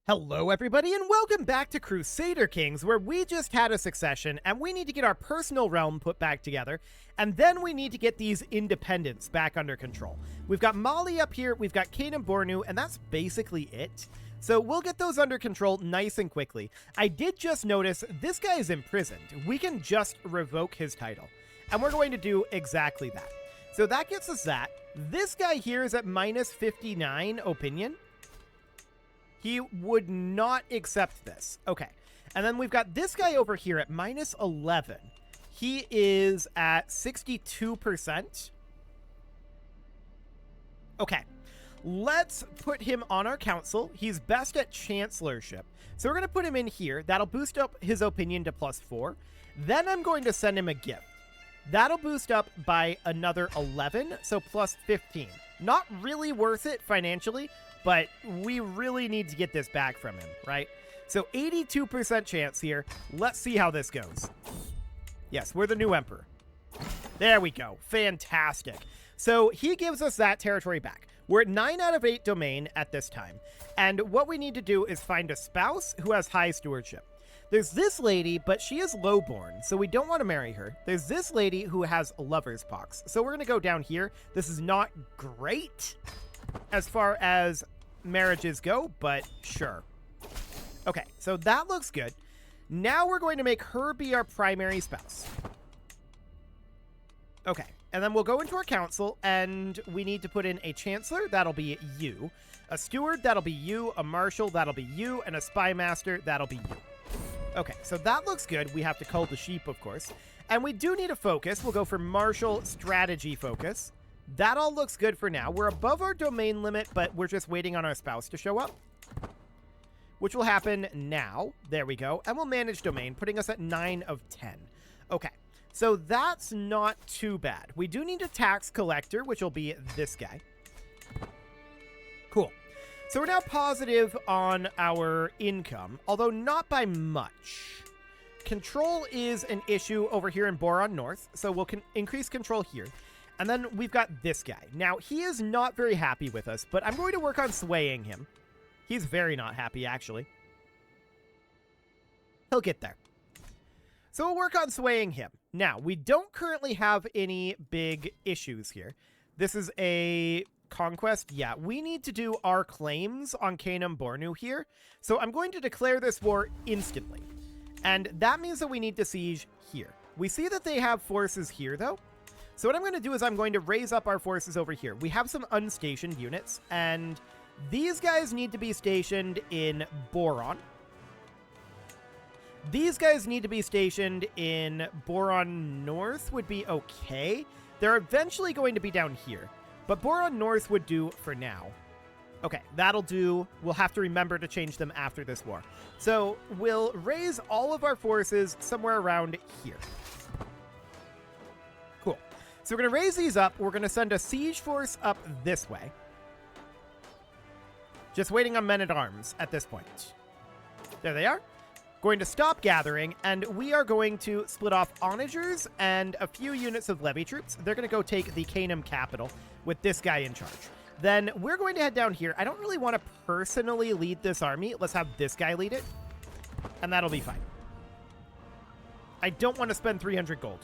Hello everybody and welcome back to Crusader Kings, where we just had a succession and we need to get our personal realm put back together, and then we need to get these independents back under control. We've got Mali up here, we've got Canum, Boru, and that's basically it. So we'll get those under control nice and quickly. I did just notice this guy is imprisoned. We can just revoke his title, and we're going to do exactly that. So that gets us that. This guy here is at minus 59 opinion. He would not accept this. Okay. And then we've got this guy over here at minus 11. He is at 62%. Okay. Let's put him on our council. He's best at chancellorship. So we're going to put him in here. That'll boost up his opinion to +4. Then I'm going to send him a gift. That'll boost up by another 11, so +15. Not really worth it financially, but we really need to get this back from him, right? So 82% chance here. Let's see how this goes. Yes, we're the new emperor. There we go. Fantastic. So he gives us that territory back. We're at 9 out of 8 domain at this time. And what we need to do is find a spouse who has high stewardship. There's this lady, but she is lowborn, so we don't want to marry her. There's this lady who has lover's pox. So we're going to go down here. This is not great as far as marriages go, but sure. Okay, so that looks good. Now we're going to make her be our primary spouse. Okay, and then we'll go into our council, and we need to put in a chancellor. That'll be you. A steward, that'll be you. A marshal, that'll be you. And a spy master, that'll be you. Okay, so that looks good. We have to cull the sheep, of course. And we do need a focus. We'll go for martial strategy focus. That all looks good for now. We're above our domain limit, but we're just waiting on our spouse to show up, which will happen now. There we go. And we'll manage domain, putting us at 9 of 10. Okay, so that's not too bad. We do need a tax collector, which will be this guy. Cool. So we're now positive on our income, although not by much. Control is an issue over here in Boron North, so we'll increase control here. And then we've got this guy. Now, he is not very happy with us, but I'm going to work on swaying him. He's very not happy, actually. He'll get there. So we'll work on swaying him. Now, we don't currently have any big issues here. This is a conquest. Yeah, we need to do our claims on Canum Boru here. So I'm going to declare this war instantly. And that means that we need to siege here. We see that they have forces here, though. So what I'm going to do is I'm going to raise up our forces over here. We have some unstationed units, and these guys need to be stationed in Boron. These guys need to be stationed in Boron North would be okay. They're eventually going to be down here, but Boron North would do for now. Okay, that'll do. We'll have to remember to change them after this war. So we'll raise all of our forces somewhere around here. Cool. So we're going to raise these up. We're going to send a siege force up this way. Just waiting on men-at-arms at this point. There they are. Going to stop gathering, and we are going to split off onagers and a few units of levy troops. They're going to go take the Canum capital with this guy in charge. Then we're going to head down here. I don't really want to personally lead this army. Let's have this guy lead it, and that'll be fine. I don't want to spend 300 gold.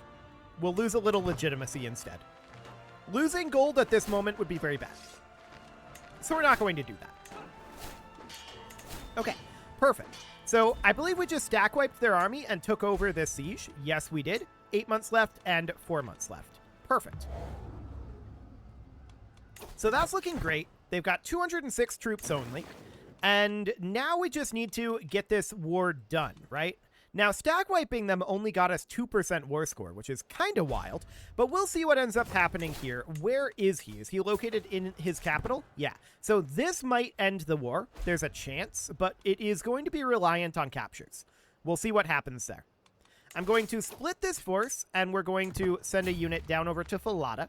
We'll lose a little legitimacy instead. Losing gold at this moment would be very bad. So we're not going to do that. Okay, perfect. So I believe we just stack wiped their army and took over this siege. Yes, we did. 8 months left and 4 months left. Perfect. So that's looking great. They've got 206 troops only. And now we just need to get this war done, right? Now, stack wiping them only got us 2% war score, which is kind of wild, but we'll see what ends up happening here. Where is he? Is he located in his capital? Yeah. So this might end the war. There's a chance, but it is going to be reliant on captures. We'll see what happens there. I'm going to split this force, and we're going to send a unit down over to Falada.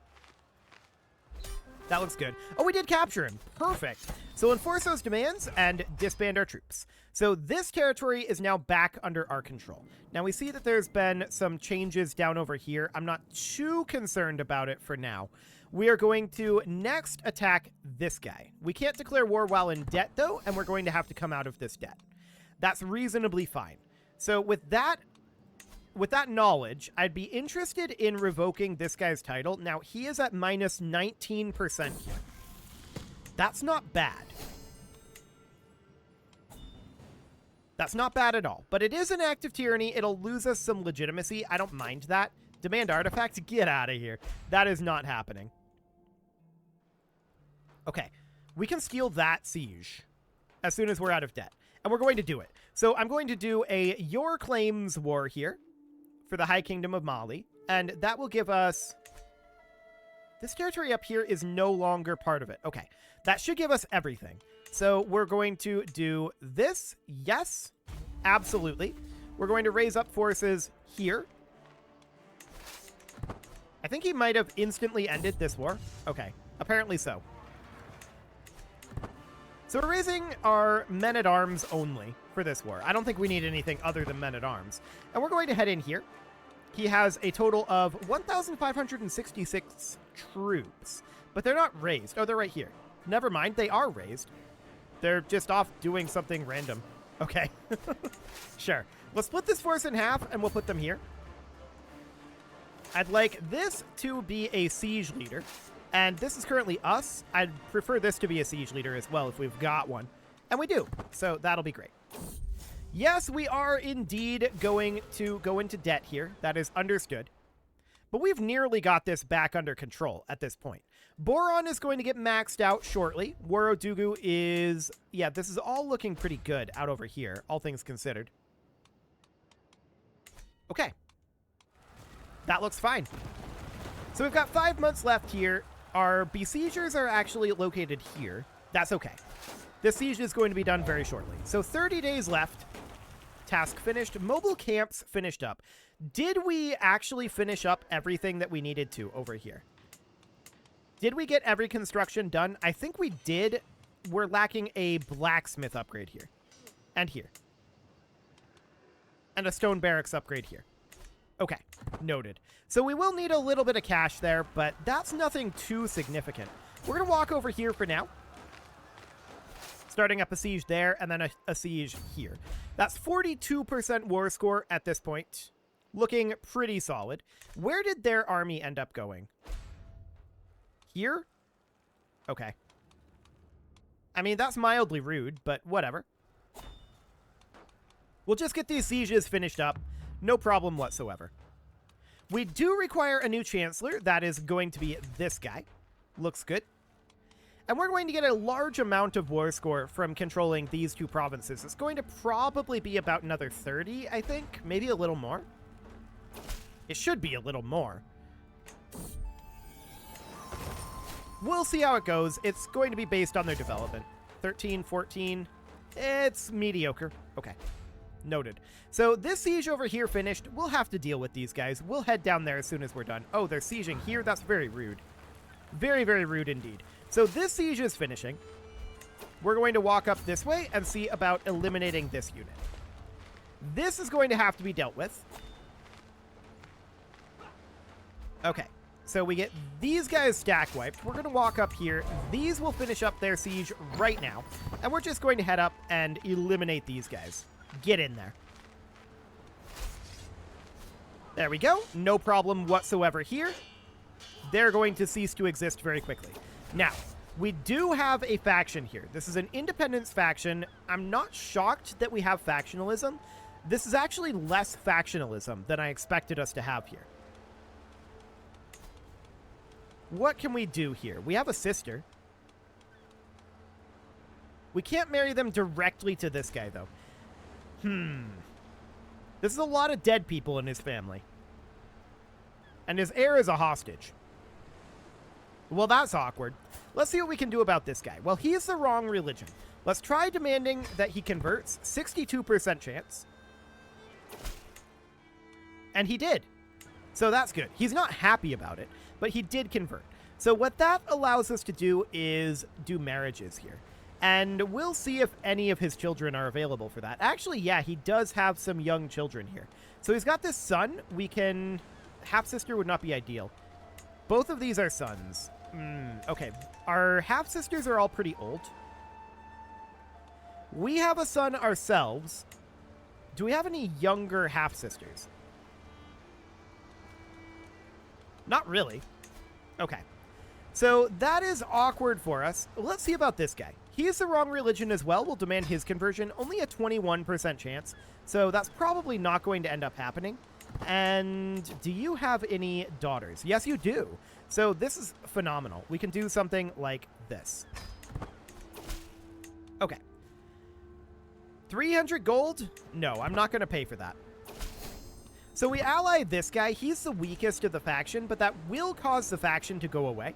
That looks good. Oh, we did capture him. Perfect. So enforce those demands and disband our troops. So this territory is now back under our control. Now we see that there's been some changes down over here. I'm not too concerned about it for now. We are going to next attack this guy. We can't declare war while in debt, though, and we're going to have to come out of this debt. That's reasonably fine. So with that knowledge, I'd be interested in revoking this guy's title. Now, he is at minus 19% here. That's not bad. That's not bad at all. But it is an act of tyranny. It'll lose us some legitimacy. I don't mind that. Demand artifacts? Get out of here. That is not happening. Okay. We can steal that siege as soon as we're out of debt. And we're going to do it. So I'm going to do a Your Claims War here for the High Kingdom of Mali. And that will give us... This territory up here is no longer part of it. Okay. That should give us everything. So we're going to do this. Yes, absolutely. We're going to raise up forces here. I think he might have instantly ended this war. Okay, apparently so. So we're raising our men-at-arms only for this war. I don't think we need anything other than men-at-arms. And we're going to head in here. He has a total of 1,566 troops, but they're not raised. Oh, they're right here. Never mind, they are raised. They're just off doing something random. Okay. Sure. Let's split this force in half, and we'll put them here. I'd like this to be a siege leader, and this is currently us. I'd prefer this to be a siege leader as well if we've got one. And we do, so that'll be great. Yes, we are indeed going to go into debt here. That is understood. But we've nearly got this back under control at this point. Boron is going to get maxed out shortly. Worodugu is... Yeah, this is all looking pretty good out over here, all things considered. Okay. That looks fine. So we've got 5 months left here. Our besiegers are actually located here. That's okay. This siege is going to be done very shortly. So 30 days left. Task finished. Mobile camps finished up. Did we actually finish up everything that we needed to over here? Did we get every construction done? I think we did. We're lacking a blacksmith upgrade here. And here. And a stone barracks upgrade here. Okay, noted. So we will need a little bit of cash there, but that's nothing too significant. We're going to walk over here for now. Starting up a siege there, and then a siege here. That's 42% war score at this point. Looking pretty solid. Where did their army end up going? Here? Okay. I mean, that's mildly rude, but whatever. We'll just get these sieges finished up. No problem whatsoever. We do require a new chancellor. That is going to be this guy. Looks good. And we're going to get a large amount of war score from controlling these two provinces. It's going to probably be about another 30, I think. Maybe a little more. It should be a little more. We'll see how it goes. It's going to be based on their development. 13, 14. It's mediocre. Okay. Noted. So this siege over here finished. We'll have to deal with these guys. We'll head down there as soon as we're done. Oh, they're sieging here? That's very rude. Very, very rude indeed. So this siege is finishing. We're going to walk up this way and see about eliminating this unit. This is going to have to be dealt with. Okay. So we get these guys stack wiped. We're going to walk up here. These will finish up their siege right now. And we're just going to head up and eliminate these guys. Get in there. There we go. No problem whatsoever here. They're going to cease to exist very quickly. Now, we do have a faction here. This is an independence faction. I'm not shocked that we have factionalism. This is actually less factionalism than I expected us to have here. What can we do here? We have a sister. We can't marry them directly to this guy, though. This is a lot of dead people in his family. And his heir is a hostage. Well, that's awkward. Let's see what we can do about this guy. Well, he is the wrong religion. Let's try demanding that he converts. 62% chance. And he did. So that's good. He's not happy about it, but he did convert. So what that allows us to do is do marriages here. And we'll see if any of his children are available for that. Actually, yeah, he does have some young children here. So he's got this son. We can... Half-sister would not be ideal. Both of these are sons. Okay, our half-sisters are all pretty old. We have a son ourselves. Do we have any younger half-sisters? Not really. Okay. So that is awkward for us. Let's see about this guy. He is the wrong religion as well. We'll demand his conversion. Only a 21% chance. So that's probably not going to end up happening. And do you have any daughters? Yes, you do. So this is phenomenal. We can do something like this. Okay. 300 gold? No, I'm not going to pay for that. So we ally this guy. He's the weakest of the faction, but that will cause the faction to go away.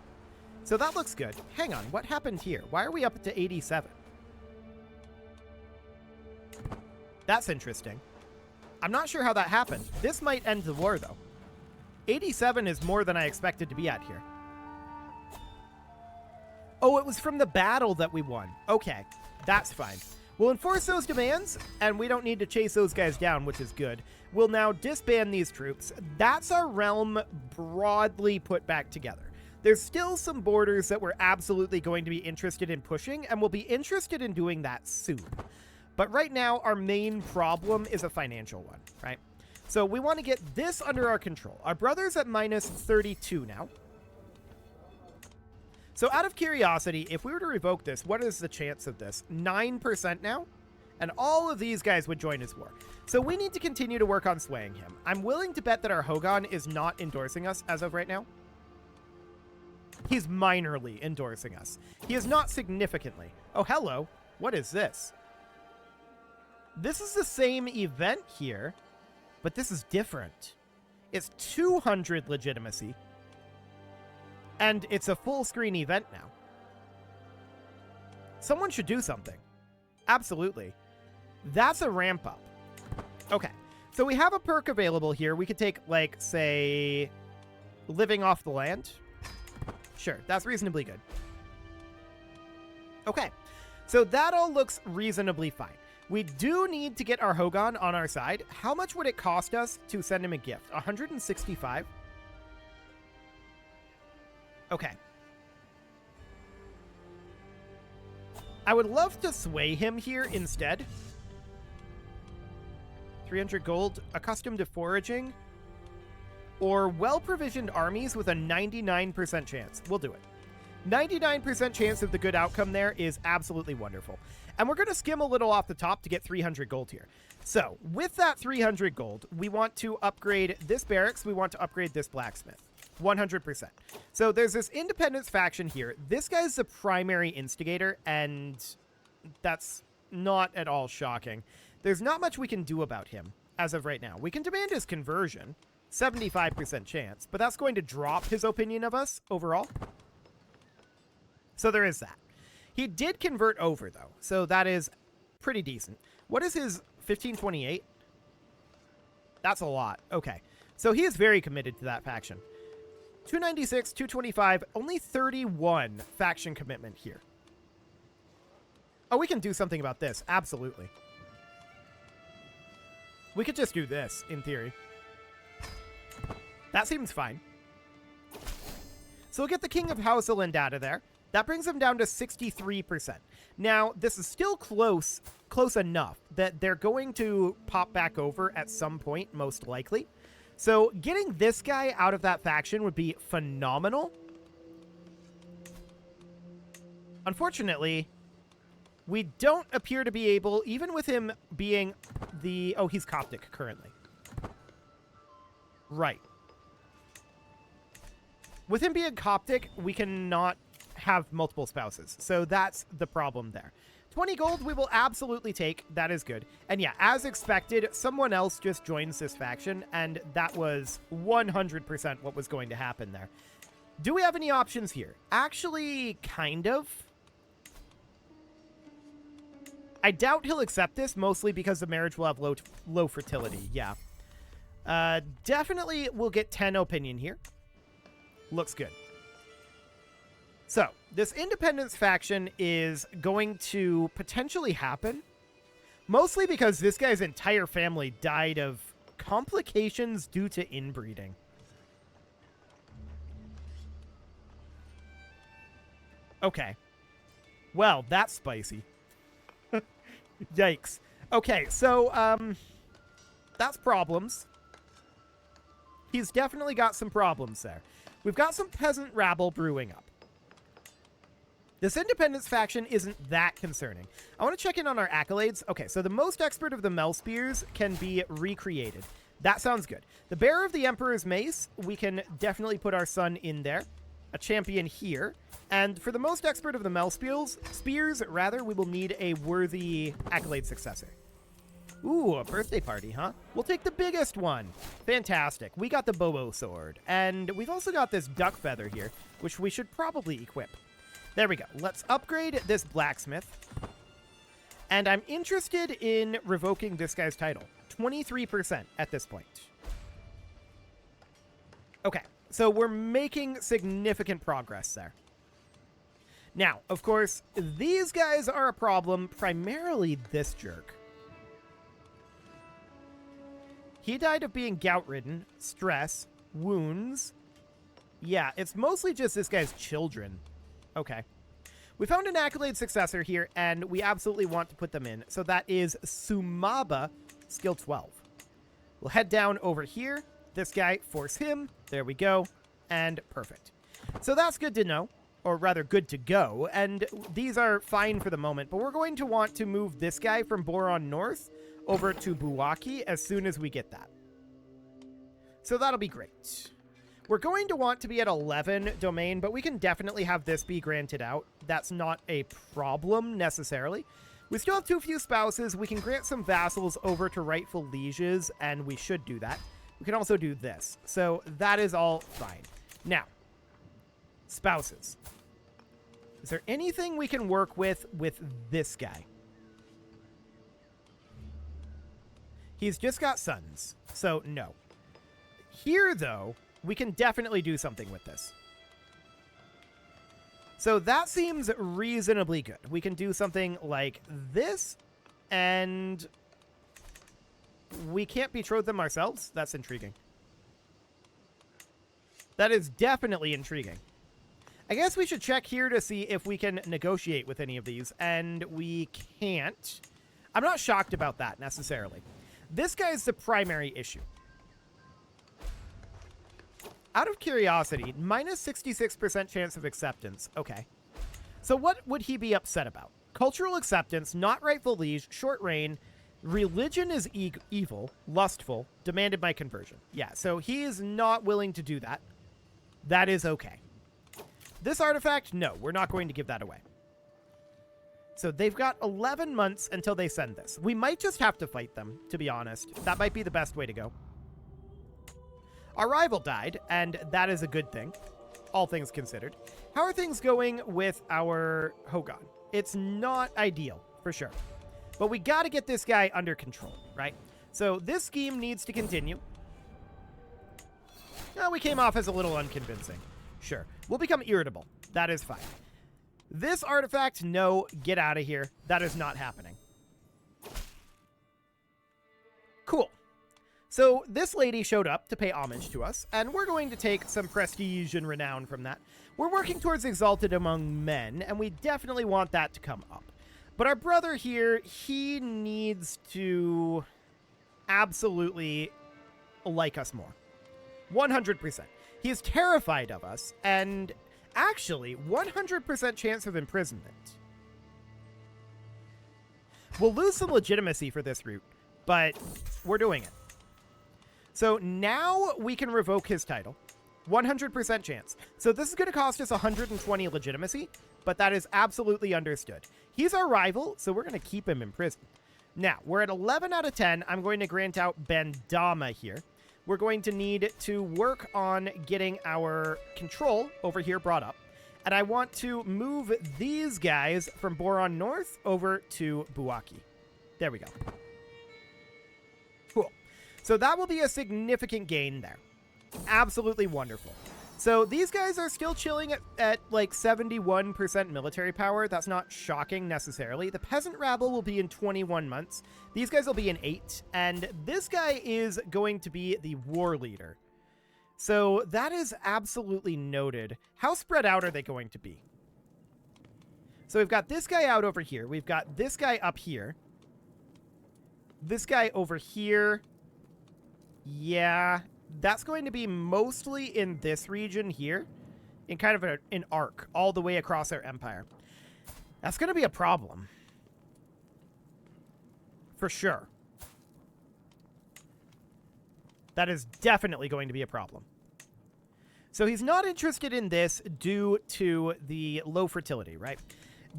So that looks good. Hang on, what happened here? Why are we up to 87? That's interesting. I'm not sure how that happened. This might end the war, though. 87 is more than I expected to be at here. Oh, it was from the battle that we won. Okay, that's fine. We'll enforce those demands, and we don't need to chase those guys down, which is good. We'll now disband these troops. That's our realm broadly put back together. There's still some borders that we're absolutely going to be interested in pushing, and we'll be interested in doing that soon. But right now, our main problem is a financial one, right? So we want to get this under our control. Our brother's at minus 32 now. So out of curiosity, if we were to revoke this, what is the chance of this? 9% now? And all of these guys would join his war. So we need to continue to work on swaying him. I'm willing to bet that our Hogan is not endorsing us as of right now. He's minorly endorsing us. He is not significantly. Oh, hello. What is this? This is the same event here, but this is different. It's 200 legitimacy. And it's a full screen event now. Someone should do something. Absolutely. That's a ramp up. Okay. So we have a perk available here. We could take, like, say, living off the land. Sure, that's reasonably good. Okay, so that all looks reasonably fine. We do need to get our Hogan on our side. How much would it cost us to send him a gift? 165? Okay. I would love to sway him here instead. 300 gold, accustomed to foraging. Or well-provisioned armies with a 99% chance. We'll do it. 99% chance of the good outcome there is absolutely wonderful. And we're going to skim a little off the top to get 300 gold here. So, with that 300 gold, we want to upgrade this barracks. We want to upgrade this blacksmith. 100%. So, there's this independence faction here. This guy's the primary instigator, and that's not at all shocking. There's not much we can do about him as of right now. We can demand his conversion. 75% chance, but that's going to drop his opinion of us overall. So there is that. He did convert over, though, so that is pretty decent. What is his 1528? That's a lot. Okay. So he is very committed to that faction. 296, 225, only 31 faction commitment here. Oh, we can do something about this. Absolutely. We could just do this, in theory. That seems fine. So we'll get the King of Houseland out of there. That brings him down to 63%. Now, this is still close enough that they're going to pop back over at some point, most likely. So getting this guy out of that faction would be phenomenal. Unfortunately, we don't appear to be able, even with him being the... Oh, he's Coptic currently. Right. With him being Coptic, we cannot have multiple spouses. So that's the problem there. 20 gold we will absolutely take. That is good. And yeah, as expected, someone else just joins this faction, and that was 100% what was going to happen there. Do we have any options here? Actually, kind of. I doubt he'll accept this, mostly because the marriage will have low fertility. Yeah. Definitely we'll get 10 opinion here. Looks good. So, this independence faction is going to potentially happen, mostly because this guy's entire family died of complications due to inbreeding. Okay. Well, that's spicy. Yikes. Okay, so, that's problems. He's definitely got some problems there. We've got some peasant rabble brewing up. This independence faction isn't that concerning. I want to check in on our accolades. Okay, so the most expert of the Mel Spears can be recreated. That sounds good. The bearer of the Emperor's Mace, we can definitely put our son in there. A champion here. And for the most expert of the Mel Spears, we will need a worthy accolade successor. Ooh, a birthday party, huh? We'll take the biggest one. Fantastic. We got the Boru sword. And we've also got this duck feather here, which we should probably equip. There we go. Let's upgrade this blacksmith. And I'm interested in revoking this guy's title. 23% at this point. Okay, so we're making significant progress there. Now, of course, these guys are a problem, primarily this jerk. He died of being gout-ridden, stress, wounds. Yeah, it's mostly just this guy's children. Okay. We found an accolade successor here, and we absolutely want to put them in. So that is Sumaba, skill 12. We'll head down over here. This guy, force him. There we go. And perfect. So that's good to know, or rather good to go. And these are fine for the moment, but we're going to want to move this guy from Boron North over to Buwaki as soon as we get that. So that'll be great. We're going to want to be at 11 domain, but we can definitely have this be granted out. That's not a problem necessarily. We still have too few spouses. We can grant some vassals over to rightful lieges, and we should do that. We can also do this. So that is all fine. Now, spouses. Is there anything we can work with this guy? He's just got sons, so no. Here, though, we can definitely do something with this. So that seems reasonably good. We can do something like this, and we can't betroth them ourselves? That's intriguing. That is definitely intriguing. I guess we should check here to see if we can negotiate with any of these, and we can't. I'm not shocked about that, necessarily. This guy's the primary issue. Out of curiosity, minus 66% chance of acceptance. Okay. So what would he be upset about? Cultural acceptance, not rightful liege, short reign, religion is evil, lustful, demanded my conversion. Yeah, so he is not willing to do that. That is okay. This artifact, no, we're not going to give that away. So they've got 11 months until they send this. We might just have to fight them, to be honest. That might be the best way to go. Our rival died, and that is a good thing, all things considered. How are things going with our Hogan? It's not ideal, for sure. But we got to get this guy under control, right? So this scheme needs to continue. We came off as a little unconvincing. Sure. We'll become irritable. That is fine. This artifact, no, get out of here. That is not happening. Cool. So this lady showed up to pay homage to us, and we're going to take some prestige and renown from that. We're working towards exalted among men, and we definitely want that to come up. But our brother here, he needs to absolutely like us more. 100%. He is terrified of us, and actually, 100% chance of imprisonment. We'll lose some legitimacy for this route, but we're doing it. So now we can revoke his title. 100% chance. So this is going to cost us 120 legitimacy, but that is absolutely understood. He's our rival, so we're going to keep him in prison. Now, we're at 11 out of 10. I'm going to grant out Bandama here. We're going to need to work on getting our control over here brought up. And I want to move these guys from Boron North over to Buwaki. There we go. Cool. So that will be a significant gain there. Absolutely wonderful. So these guys are still chilling at like 71% military power. That's not shocking necessarily. The peasant rabble will be in 21 months. These guys will be in 8. And this guy is going to be the war leader. So that is absolutely noted. How spread out are they going to be? So we've got this guy out over here. We've got this guy up here. This guy over here. Yeah, that's going to be mostly in this region here, in kind of an arc all the way across our empire. That's going to be a problem. For sure. That is definitely going to be a problem. So he's not interested in this due to the low fertility, right?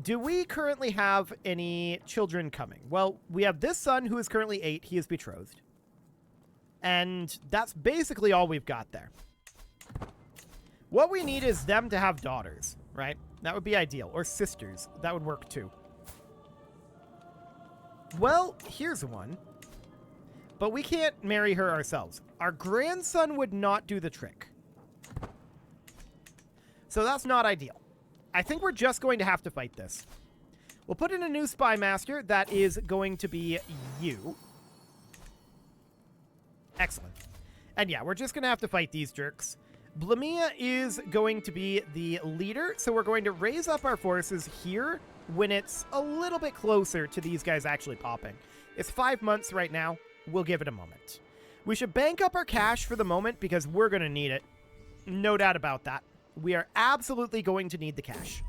Do we currently have any children coming? Well, we have this son who is currently 8. He is betrothed. And that's basically all we've got there. What we need is them to have daughters, right? That would be ideal. Or sisters. That would work too. Well, here's one. But we can't marry her ourselves. Our grandson would not do the trick. So that's not ideal. I think we're just going to have to fight this. We'll put in a new spy master. That is going to be you. Excellent. And yeah, we're just going to have to fight these jerks. Blamia is going to be the leader, so we're going to raise up our forces here when it's a little bit closer to these guys actually popping. It's 5 months right now. We'll give it a moment. We should bank up our cash for the moment because we're going to need it. No doubt about that. We are absolutely going to need the cash.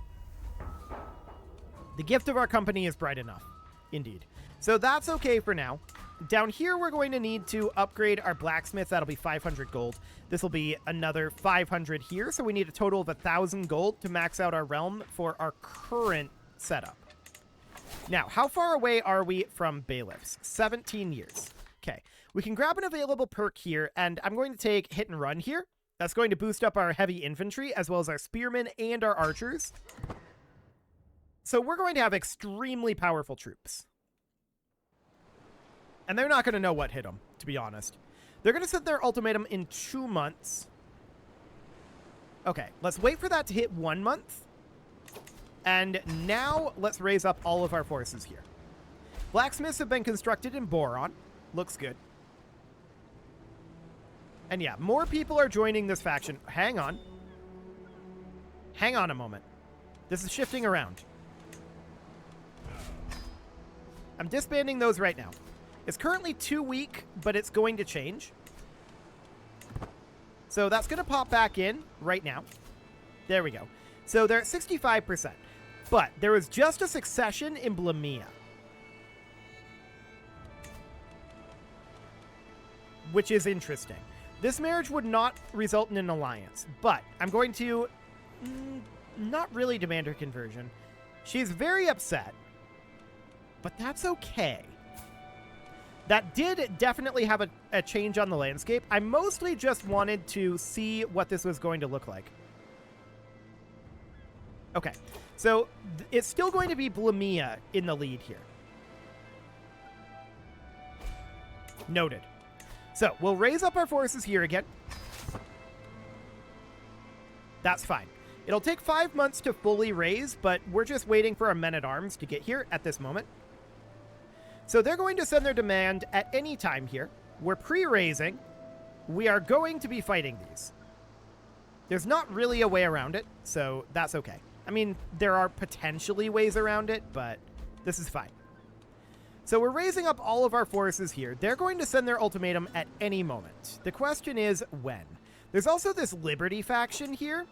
The gift of our company is bright enough. Indeed. So that's okay for now. Down here, we're going to need to upgrade our blacksmith. That'll be 500 gold. This will be another 500 here. So we need a total of 1,000 gold to max out our realm for our current setup. Now, how far away are we from bailiffs? 17 years. Okay. We can grab an available perk here, and I'm going to take hit and run here. That's going to boost up our heavy infantry, as well as our spearmen and our archers. So we're going to have extremely powerful troops. And they're not going to know what hit them, to be honest. They're going to set their ultimatum in 2 months. Okay, let's wait for that to hit 1 month. And now let's raise up all of our forces here. Blacksmiths have been constructed in Boron. Looks good. And yeah, more people are joining this faction. Hang on. Hang on a moment. This is shifting around. I'm disbanding those right now. It's currently 2 weak, but it's going to change. So that's going to pop back in right now. There we go. So they're at 65%. But there was just a succession in Blamia, which is interesting. This marriage would not result in an alliance, but I'm going to not really demand her conversion. She's very upset, but that's okay. That did definitely have a change on the landscape. I mostly just wanted to see what this was going to look like. Okay, so it's still going to be Blamia in the lead here. Noted. So we'll raise up our forces here again. That's fine. It'll take 5 months to fully raise, but we're just waiting for our men-at-arms to get here at this moment. So they're going to send their demand at any time here. We're pre-raising. We are going to be fighting these. There's not really a way around it, so that's okay. I mean, there are potentially ways around it, but this is fine. So we're raising up all of our forces here. They're going to send their ultimatum at any moment. The question is when. There's also this Liberty faction here.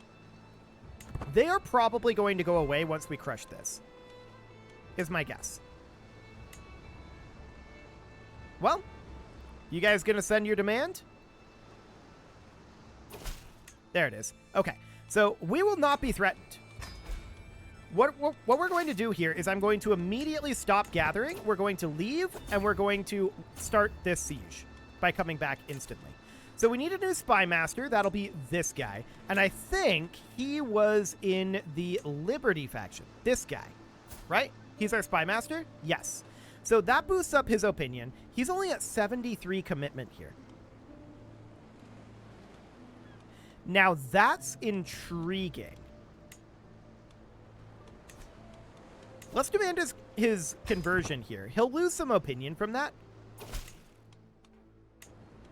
They are probably going to go away once we crush this, is my guess. Well, you guys gonna send your demand? There it is. Okay, so we will not be threatened. What we're going to do here is I'm going to immediately stop gathering. We're going to leave, and we're going to start this siege by coming back instantly. So we need a new spy master. That'll be this guy. And I think he was in the Liberty faction. This guy, right? He's our spy master? Yes. So that boosts up his opinion. He's only at 73 commitment here. Now that's intriguing. Let's demand his conversion here. He'll lose some opinion from that.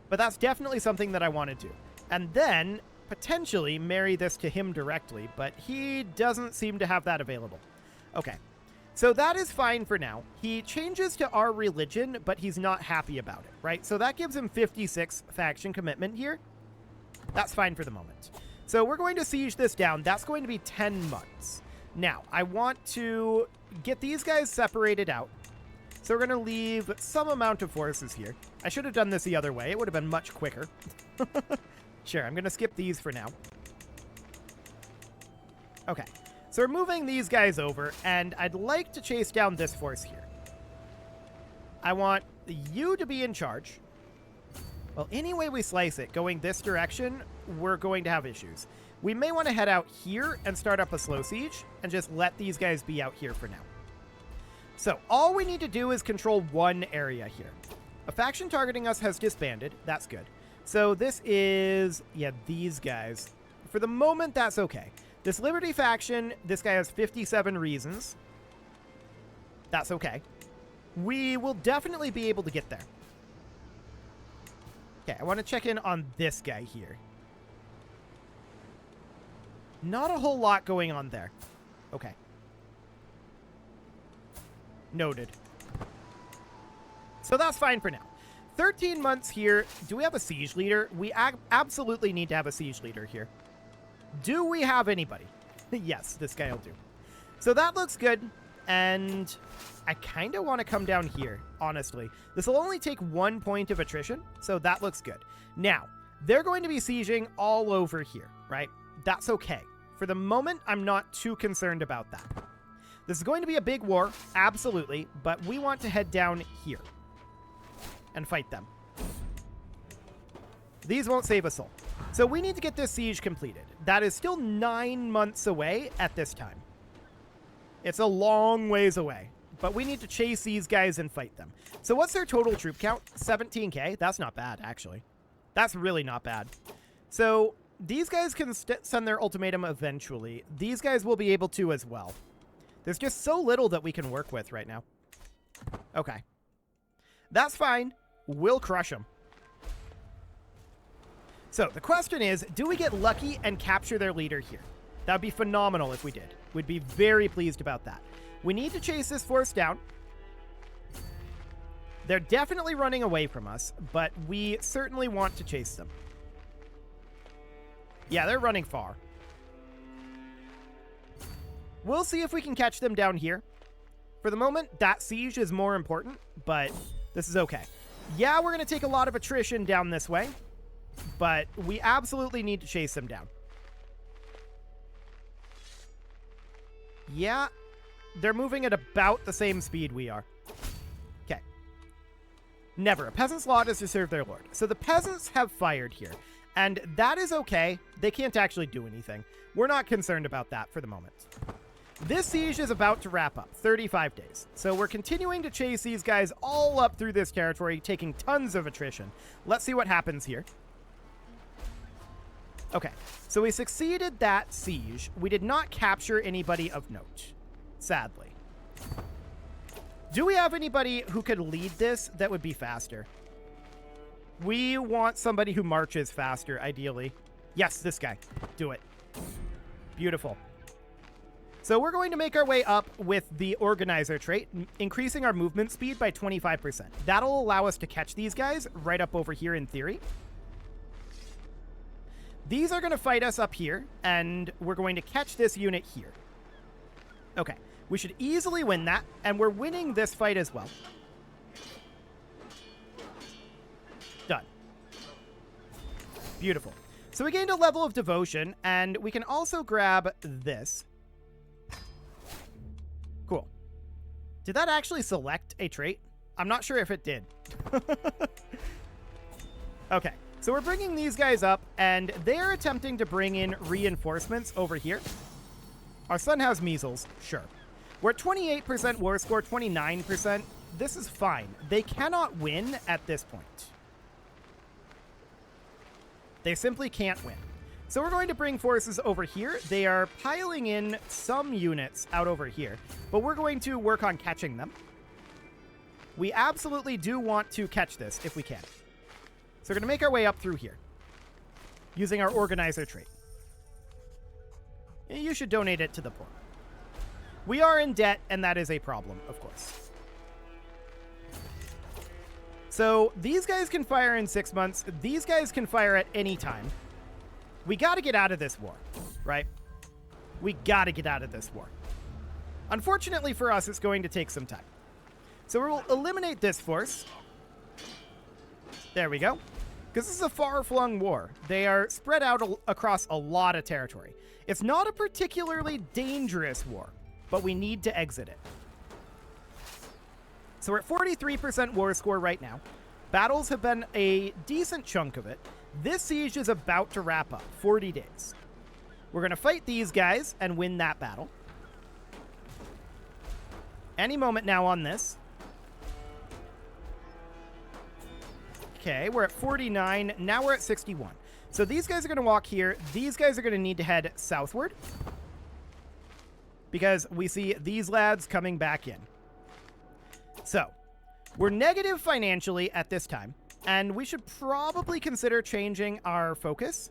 But that's definitely something that I want to do. And then potentially marry this to him directly, but he doesn't seem to have that available. Okay. So that is fine for now. He changes to our religion, but he's not happy about it, right? So that gives him 56 faction commitment here. That's fine for the moment. So we're going to siege this down. That's going to be 10 months. Now, I want to get these guys separated out. So we're going to leave some amount of forces here. I should have done this the other way. It would have been much quicker. Sure, I'm going to skip these for now. Okay. So we're moving these guys over, and I'd like to chase down this force here. I want you to be in charge. Well, any way we slice it, going this direction, we're going to have issues. We may want to head out here and start up a slow siege, and just let these guys be out here for now. So all we need to do is control one area here. A faction targeting us has disbanded. That's good. So this is, yeah, these guys. For the moment, that's okay. This Liberty faction, this guy has 57 reasons. That's okay. We will definitely be able to get there. Okay, I want to check in on this guy here. Not a whole lot going on there. Okay. Noted. So that's fine for now. 13 months here. Do we have a siege leader? We absolutely need to have a siege leader here. Do we have anybody? Yes, this guy will do. So that looks good. And I kind of want to come down here, honestly. This will only take 1 point of attrition, so that looks good. Now, they're going to be sieging all over here, right? That's okay. For the moment, I'm not too concerned about that. This is going to be a big war, absolutely, but we want to head down here and fight them. These won't save a soul. So we need to get this siege completed. That is still 9 months away at this time. It's a long ways away, but we need to chase these guys and fight them. So what's their total troop count? 17k? That's not bad, actually. That's really not bad. So these guys can send their ultimatum eventually. These guys will be able to as well. There's just so little that we can work with right now. Okay. That's fine. We'll crush them. So the question is, do we get lucky and capture their leader here? That would be phenomenal if we did. We'd be very pleased about that. We need to chase this force down. They're definitely running away from us, but we certainly want to chase them. Yeah, they're running far. We'll see if we can catch them down here. For the moment, that siege is more important, but this is okay. Yeah, we're going to take a lot of attrition down this way, but we absolutely need to chase them down. Yeah, they're moving at about the same speed we are. Okay. Never. A peasant's lot is to serve their lord. So the peasants have fired here, and that is okay. They can't actually do anything. We're not concerned about that for the moment. This siege is about to wrap up, 35 days. So we're continuing to chase these guys all up through this territory, taking tons of attrition. Let's see what happens here. Okay, so we succeeded that siege. We did not capture anybody of note, sadly. Do we have anybody who could lead this that would be faster? We want somebody who marches faster, ideally. Yes, this guy. Do it. Beautiful. So we're going to make our way up with the organizer trait, increasing our movement speed by 25%. That'll allow us to catch these guys right up over here in theory. These are going to fight us up here, and we're going to catch this unit here. Okay, we should easily win that, and we're winning this fight as well. Done. Beautiful. So we gained a level of devotion, and we can also grab this. Cool. Did that actually select a trait? I'm not sure if it did. Okay. So we're bringing these guys up, and they're attempting to bring in reinforcements over here. Our son has measles, sure. We're at 28% war score, 29%. This is fine. They cannot win at this point. They simply can't win. So we're going to bring forces over here. They are piling in some units out over here, but we're going to work on catching them. We absolutely do want to catch this if we can. So we're going to make our way up through here using our organizer trait. You should donate it to the poor. We are in debt, and that is a problem, of course. So these guys can fire in 6 months. These guys can fire at any time. We got to get out of this war, right? We got to get out of this war. Unfortunately for us, it's going to take some time. So we'll eliminate this force. There we go. Because this is a far-flung war. They are spread out across a lot of territory. It's not a particularly dangerous war, but we need to exit it. So we're at 43% war score right now. Battles have been a decent chunk of it. This siege is about to wrap up, 40 days. We're going to fight these guys and win that battle. Any moment now on this. Okay, we're at 49. Now we're at 61. So these guys are going to walk here. These guys are going to need to head southward, because we see these lads coming back in. So we're negative financially at this time, and we should probably consider changing our focus.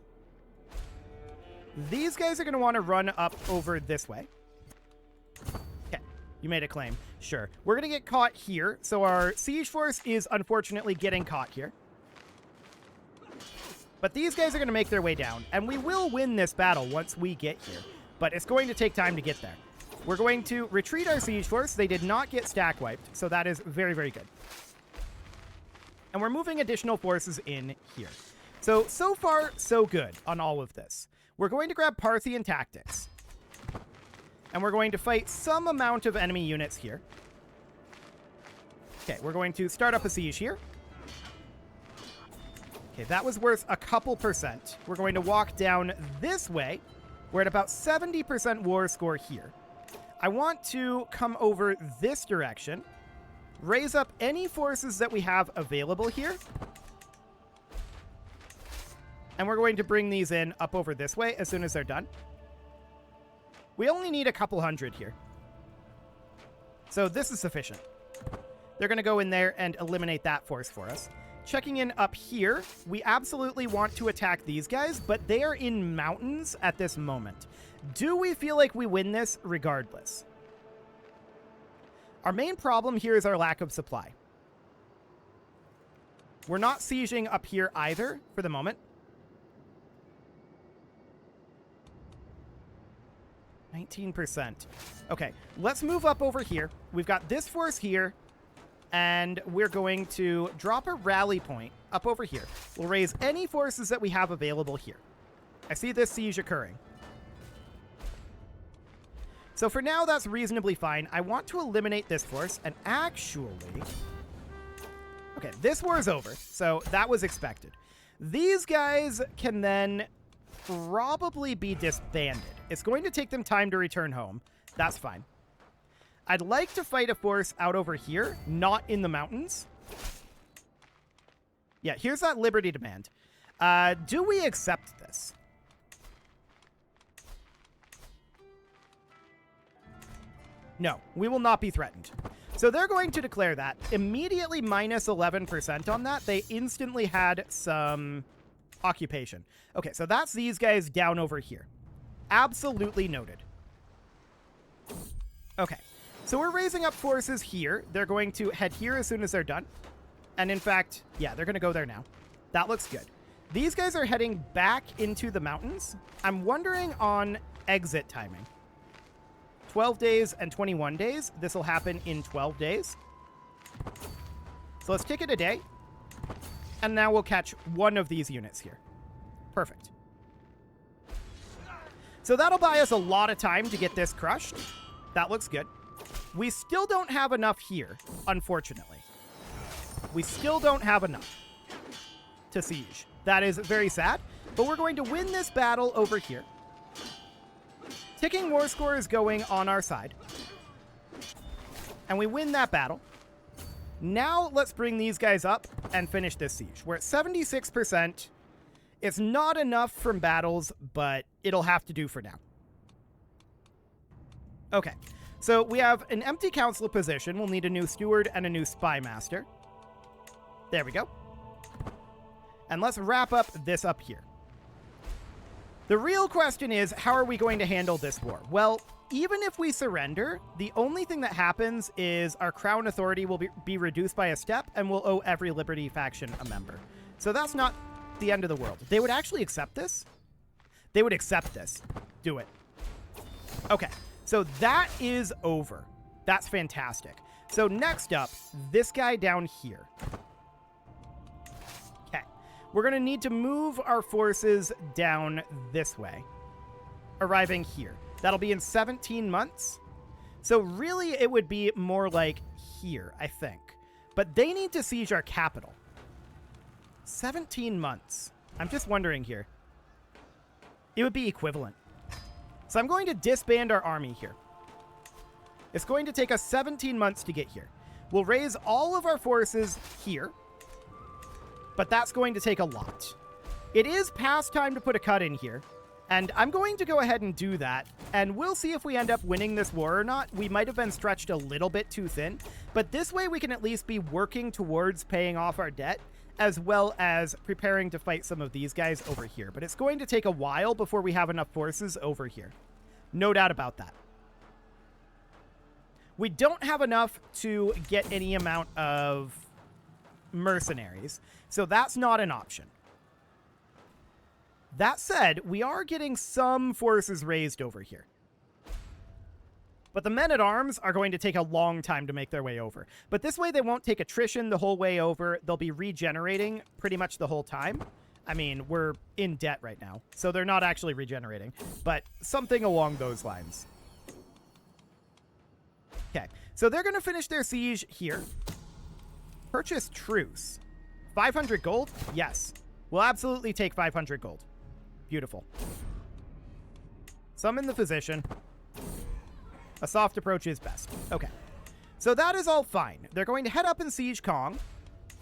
These guys are going to want to run up over this way. Okay, you made a claim. Sure. We're going to get caught here, so our siege force is unfortunately getting caught here. But these guys are going to make their way down, and we will win this battle once we get here. But it's going to take time to get there. We're going to retreat our siege force. They did not get stack wiped, so that is very, very good. And we're moving additional forces in here. So far, so good on all of this. We're going to grab Parthian tactics. And we're going to fight some amount of enemy units here. Okay, we're going to start up a siege here. Okay, that was worth a couple percent. We're going to walk down this way. We're at about 70% war score here. I want to come over this direction, raise up any forces that we have available here, and we're going to bring these in up over this way as soon as they're done. We only need a couple hundred here, so this is sufficient. They're going to go in there and eliminate that force for us. Checking in up here, we absolutely want to attack these guys, but they are in mountains at this moment. Do we feel like we win this regardless? Our main problem here is our lack of supply. We're not sieging up here either for the moment. 19%. Okay, let's move up over here. We've got this force here, and we're going to drop a rally point up over here. We'll raise any forces that we have available here. I see this siege occurring. So for now, that's reasonably fine. I want to eliminate this force, and actually... Okay, this war is over, so that was expected. These guys can then probably be disbanded. It's going to take them time to return home. That's fine. I'd like to fight a force out over here, not in the mountains. Yeah, here's that liberty demand. Do we accept this? No, we will not be threatened. So they're going to declare that. Immediately minus 11% on that. They instantly had some occupation. Okay, so that's these guys down over here. Absolutely noted. Okay, so we're raising up forces here. They're going to head here as soon as they're done. And in fact, yeah, they're going to go there now. That looks good. These guys are heading back into the mountains. I'm wondering on exit timing. 12 days and 21 days. This will happen in 12 days. So let's kick it a day. And now we'll catch one of these units here. Perfect. So that'll buy us a lot of time to get this crushed. That looks good. We still don't have enough here, unfortunately. We still don't have enough to siege. That is very sad, but we're going to win this battle over here. Ticking war score is going on our side. And we win that battle. Now let's bring these guys up and finish this siege. We're at 76%. It's not enough from battles, but it'll have to do for now. Okay, so we have an empty council position. We'll need a new steward and a new spy master. There we go. And let's wrap up this up here. The real question is, how are we going to handle this war? Well, even if we surrender, the only thing that happens is our crown authority will be reduced by a step, and we'll owe every Liberty faction a member. So that's not the end of the world. They would actually accept this. They would accept this. Do it. Okay, so that is over. That's fantastic. So next up, this guy down here. Okay, we're going to need to move our forces down this way, arriving here. That'll be in 17 months. So really, it would be more like here, I think. But they need to siege our capital. 17 months. I'm just wondering here. It would be equivalent. So I'm going to disband our army here. It's going to take us 17 months to get here. We'll raise all of our forces here, but that's going to take a lot. It is past time to put a cut in here, and I'm going to go ahead and do that, and we'll see if we end up winning this war or not. We might have been stretched a little bit too thin, but this way we can at least be working towards paying off our debt, as well as preparing to fight some of these guys over here. But it's going to take a while before we have enough forces over here. No doubt about that. We don't have enough to get any amount of mercenaries, so that's not an option. That said, we are getting some forces raised over here. But the men-at-arms are going to take a long time to make their way over. But this way they won't take attrition the whole way over. They'll be regenerating pretty much the whole time. I mean, we're in debt right now, so they're not actually regenerating, but something along those lines. Okay, so they're going to finish their siege here. Purchase truce. 500 gold? Yes. We'll absolutely take 500 gold. Beautiful. Summon the physician. A soft approach is best. Okay. So that is all fine. They're going to head up and siege Kong.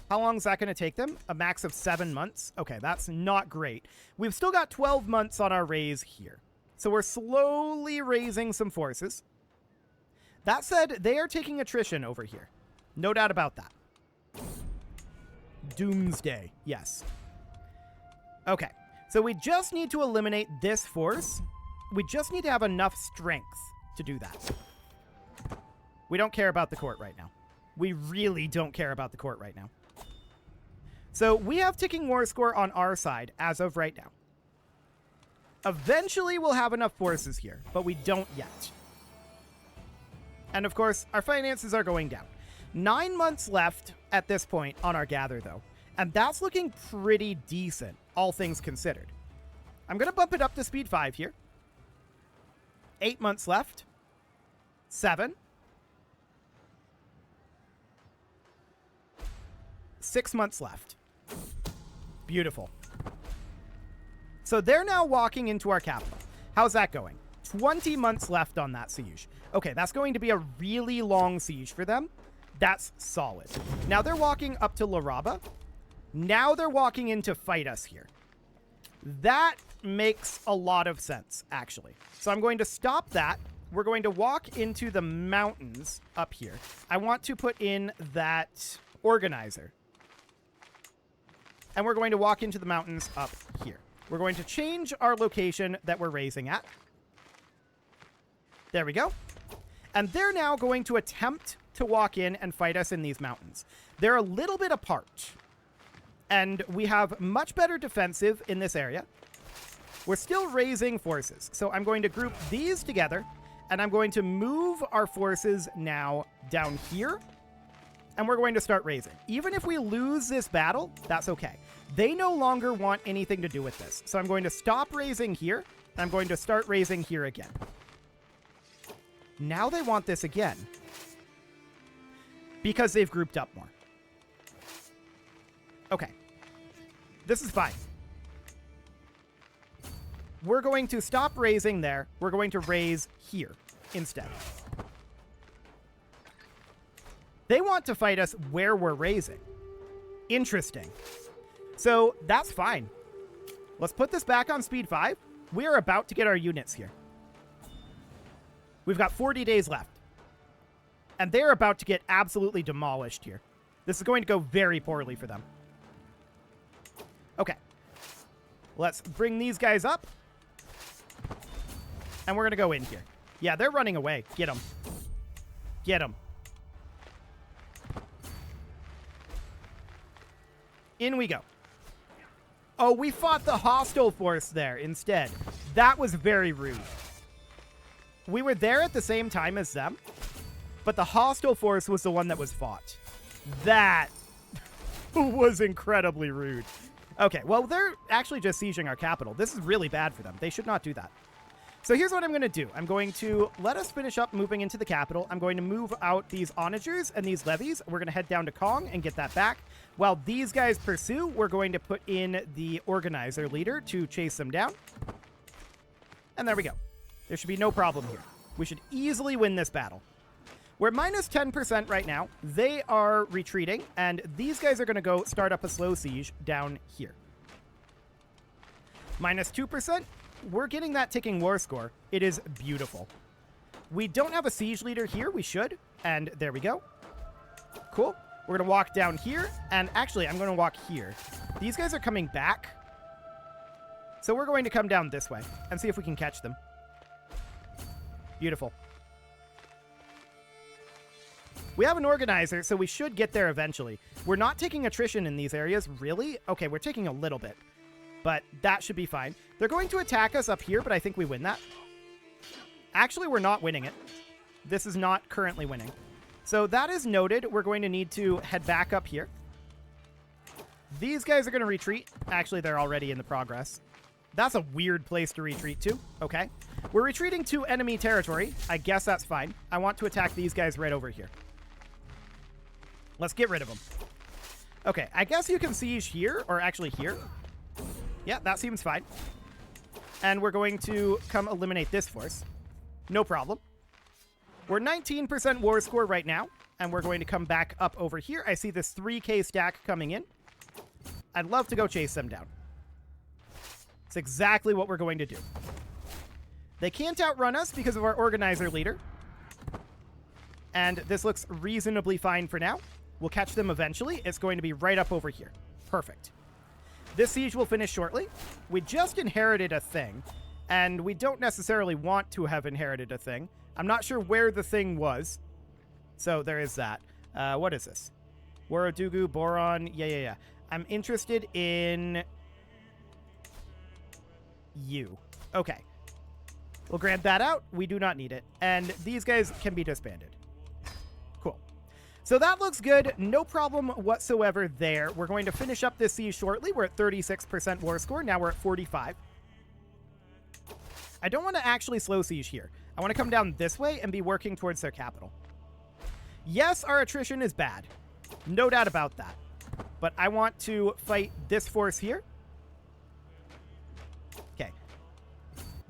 How long is that going to take them? A max of 7 months. Okay, that's not great. We've still got 12 months on our raise here. So we're slowly raising some forces. That said, they are taking attrition over here. No doubt about that. Doomsday. Yes. Okay. So we just need to eliminate this force. We just need to have enough strength to do that. We don't care about the court right now. We really don't care about the court right now. So we have ticking war score on our side as of right now. Eventually we'll have enough forces here, but we don't yet. And of course, our finances are going down. 9 months left at this point on our gather, though. And that's looking pretty decent, all things considered. I'm going to bump it up to speed 5 here. 8 months left. 7. 6 months left. Beautiful. So they're now walking into our capital. How's that going? 20 months left on that siege. Okay, that's going to be a really long siege for them. That's solid. Now they're walking up to Laraba. Now they're walking in to fight us here. That makes a lot of sense, actually. So I'm going to stop that. We're going to walk into the mountains up here. I want to put in that organizer. And we're going to walk into the mountains up here. We're going to change our location that we're raising at. There we go. And they're now going to attempt to walk in and fight us in these mountains. They're a little bit apart. And we have much better defensive in this area. We're still raising forces. So I'm going to group these together. And I'm going to move our forces now down here. And we're going to start raising. Even if we lose this battle, that's okay. They no longer want anything to do with this. So I'm going to stop raising here. And I'm going to start raising here again. Now they want this again. Because they've grouped up more. Okay. This is fine. We're going to stop raising there. We're going to raise here instead. They want to fight us where we're raising. Interesting. So that's fine. Let's put this back on speed 5. We are about to get our units here. We've got 40 days left. And they're about to get absolutely demolished here. This is going to go very poorly for them. Okay. Let's bring these guys up. And we're going to go in here. Yeah, they're running away. Get them. Get them. In we go. Oh, we fought the hostile force there instead. That was very rude. We were there at the same time as them, but the hostile force was the one that was fought. That was incredibly rude. Okay, well, they're actually just sieging our capital. This is really bad for them. They should not do that. So here's what I'm going to do. I'm going to let us finish up moving into the capital. I'm going to move out these onagers and these levies. We're going to head down to Kong and get that back. While these guys pursue, we're going to put in the organizer leader to chase them down. And there we go. There should be no problem here. We should easily win this battle. We're minus 10% right now. They are retreating, and these guys are going to go start up a slow siege down here. Minus 2%. We're getting that ticking war score. It is beautiful. We don't have a siege leader here. We should. And there we go. Cool. We're going to walk down here. And actually, I'm going to walk here. These guys are coming back. So we're going to come down this way and see if we can catch them. Beautiful. We have an organizer, so we should get there eventually. We're not taking attrition in these areas, really? Okay, we're taking a little bit. But that should be fine. They're going to attack us up here, but I think we win that. Actually, we're not winning it. This is not currently winning. So that is noted. We're going to need to head back up here. These guys are going to retreat. Actually, they're already in the progress. That's a weird place to retreat to. Okay. We're retreating to enemy territory. I guess that's fine. I want to attack these guys right over here. Let's get rid of them. Okay, I guess you can siege here, or actually here. Yeah, that seems fine. And we're going to come eliminate this force. No problem. We're 19% war score right now, and we're going to come back up over here. I see this 3K stack coming in. I'd love to go chase them down. It's exactly what we're going to do. They can't outrun us because of our organizer leader. And this looks reasonably fine for now. We'll catch them eventually. It's going to be right up over here. Perfect. This siege will finish shortly. We just inherited a thing, and we don't necessarily want to have inherited a thing. I'm not sure where the thing was. So there is that. What is this? Waradugu, Boron. Yeah. I'm interested in you. Okay. We'll grant that out. We do not need it. And these guys can be disbanded. Cool. So that looks good. No problem whatsoever there. We're going to finish up this siege shortly. We're at 36% war score. Now we're at 45. I don't want to actually slow siege here. I want to come down this way and be working towards their capital. Yes, our attrition is bad. No doubt about that. But I want to fight this force here. Okay.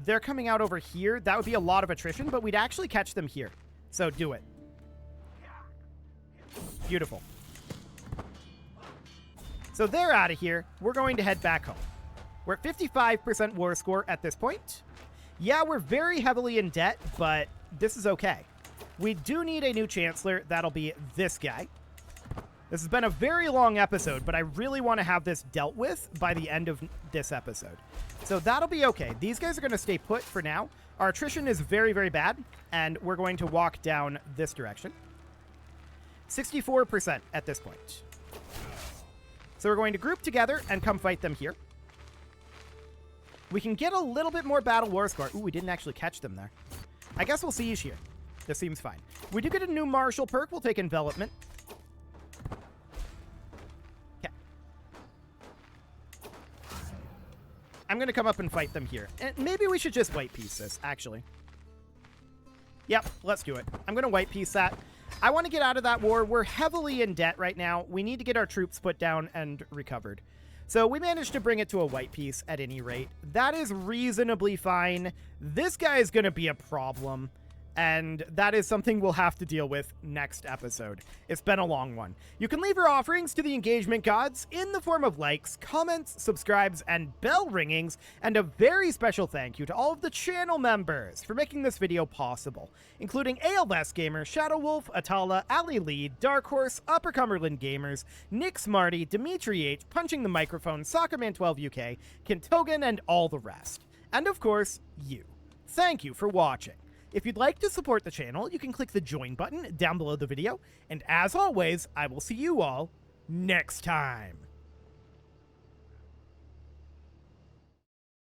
They're coming out over here. That would be a lot of attrition, but we'd actually catch them here. So do it. Beautiful. So they're out of here. We're going to head back home. We're at 55% war score at this point. Yeah, we're very heavily in debt, but this is okay. We do need a new chancellor. That'll be this guy. This has been a very long episode, but I really want to have this dealt with by the end of this episode. So that'll be okay. These guys are going to stay put for now. Our attrition is very, very bad, and we're going to walk down this direction. 64% at this point. So we're going to group together and come fight them here. We can get a little bit more battle war score. Ooh, we didn't actually catch them there. I guess we'll siege here. This seems fine. We do get a new martial perk. We'll take envelopment. Okay. I'm going to come up and fight them here. And maybe we should just white piece this, actually. Yep, let's do it. I'm going to white piece that. I want to get out of that war. We're heavily in debt right now. We need to get our troops put down and recovered. So we managed to bring it to a white piece at any rate. That is reasonably fine. This guy is going to be a problem. And that is something we'll have to deal with next episode. It's been a long one. You can leave your offerings to the engagement gods in the form of likes, comments, subscribes, and bell ringings. And a very special thank you to all of the channel members for making this video possible, including ALS Gamer, Shadow Wolf, Atala, Ali Lee, Dark Horse, Upper Cumberland Gamers, Nick Smarty, Dimitri H, Punching the Microphone, Soccerman12 UK, Kintogan, and all the rest. And of course, you. Thank you for watching. If you'd like to support the channel, you can click the join button down below the video. And as always, I will see you all next time.